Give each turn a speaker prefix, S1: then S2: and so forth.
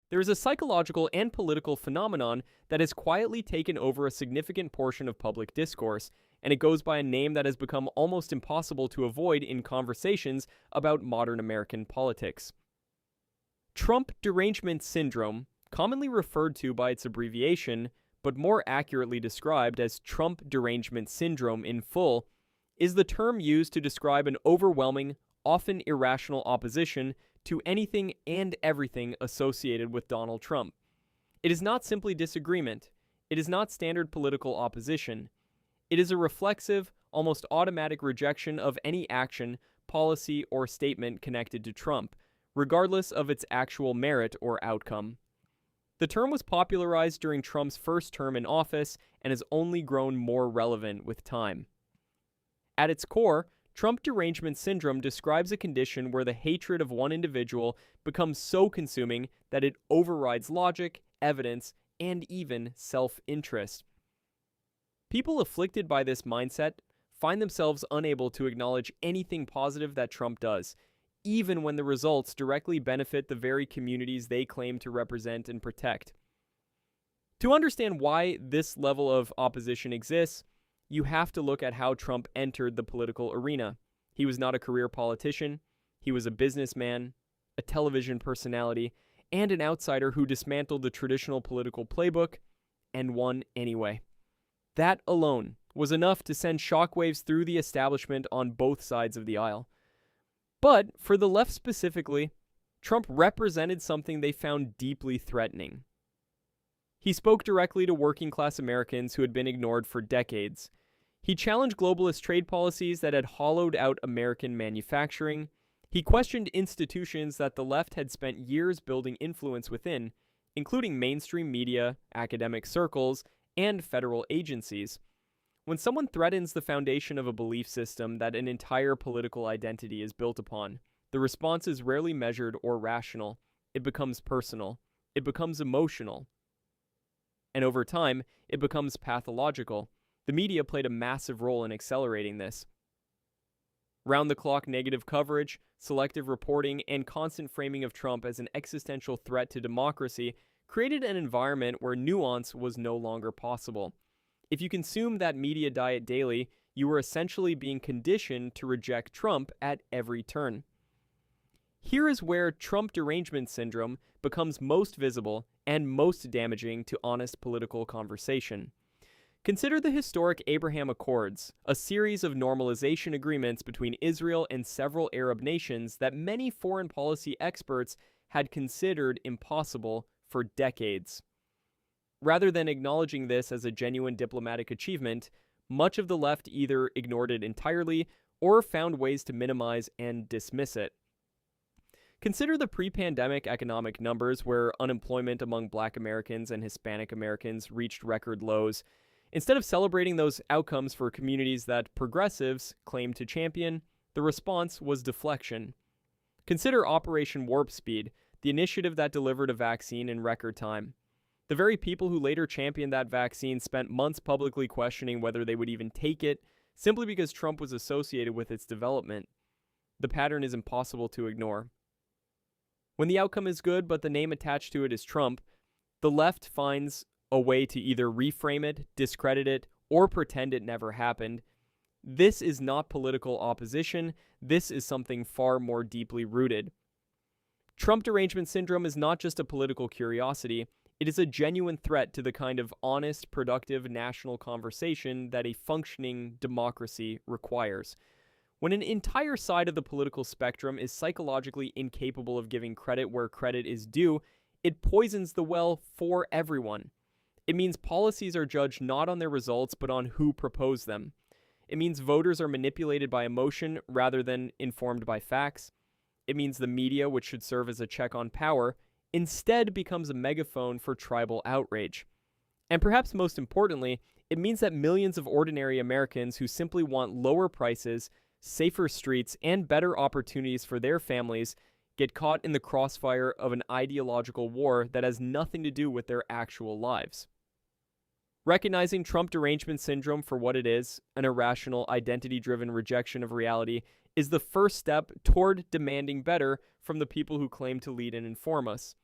S1: There is a psychological and political phenomenon that has quietly taken over a significant portion of public discourse, and it goes by a name that has become almost impossible to avoid in conversations about modern American politics. Trump Derangement Syndrome, commonly referred to by its abbreviation, but more accurately described as Trump Derangement Syndrome in full, is the term used to describe an overwhelming, often irrational opposition to anything and everything associated with Donald Trump. It is not simply disagreement. It is not standard political opposition. It is a reflexive, almost automatic rejection of any action, policy, or statement connected to Trump, regardless of its actual merit or outcome. The term was popularized during Trump's first term in office and has only grown more relevant with time. At its core, Trump Derangement Syndrome describes a condition where the hatred of one individual becomes so consuming that it overrides logic, evidence, and even self-interest. People afflicted by this mindset find themselves unable to acknowledge anything positive that Trump does, even when the results directly benefit the very communities they claim to represent and protect. To understand why this level of opposition exists, you have to look at how Trump entered the political arena. He was not a career politician. He was a businessman, a television personality, and an outsider who dismantled the traditional political playbook and won anyway. That alone was enough to send shockwaves through the establishment on both sides of the aisle. But for the left specifically, Trump represented something they found deeply threatening. He spoke directly to working-class Americans who had been ignored for decades. He challenged globalist trade policies that had hollowed out American manufacturing. He questioned institutions that the left had spent years building influence within, including mainstream media, academic circles, and federal agencies. When someone threatens the foundation of a belief system that an entire political identity is built upon, the response is rarely measured or rational. It becomes personal. It becomes emotional. And over time, it becomes pathological. The media played a massive role in accelerating this. Round-the-clock negative coverage, selective reporting, and constant framing of Trump as an existential threat to democracy created an environment where nuance was no longer possible. If you consume that media diet daily, you were essentially being conditioned to reject Trump at every turn. Here is where Trump Derangement Syndrome becomes most visible and most damaging to honest political conversation. Consider the historic Abraham Accords, a series of normalization agreements between Israel and several Arab nations that many foreign policy experts had considered impossible for decades. Rather than acknowledging this as a genuine diplomatic achievement, much of the left either ignored it entirely or found ways to minimize and dismiss it. Consider the pre-pandemic economic numbers where unemployment among Black Americans and Hispanic Americans reached record lows. Instead of celebrating those outcomes for communities that progressives claim to champion, the response was deflection. Consider Operation Warp Speed, the initiative that delivered a vaccine in record time. The very people who later championed that vaccine spent months publicly questioning whether they would even take it, simply because Trump was associated with its development. The pattern is impossible to ignore. When the outcome is good, but the name attached to it is Trump, the left finds a way to either reframe it, discredit it, or pretend it never happened. This is not political opposition. This is something far more deeply rooted. Trump Derangement Syndrome is not just a political curiosity. It is a genuine threat to the kind of honest, productive national conversation that a functioning democracy requires. When an entire side of the political spectrum is psychologically incapable of giving credit where credit is due, it poisons the well for everyone. It means policies are judged not on their results, but on who proposed them. It means voters are manipulated by emotion rather than informed by facts. It means the media, which should serve as a check on power, instead becomes a megaphone for tribal outrage. And perhaps most importantly, it means that millions of ordinary Americans who simply want lower prices, safer streets, and better opportunities for their families get caught in the crossfire of an ideological war that has nothing to do with their actual lives. Recognizing Trump Derangement Syndrome for what it is, an irrational, identity-driven rejection of reality, is the first step toward demanding better from the people who claim to lead and inform us.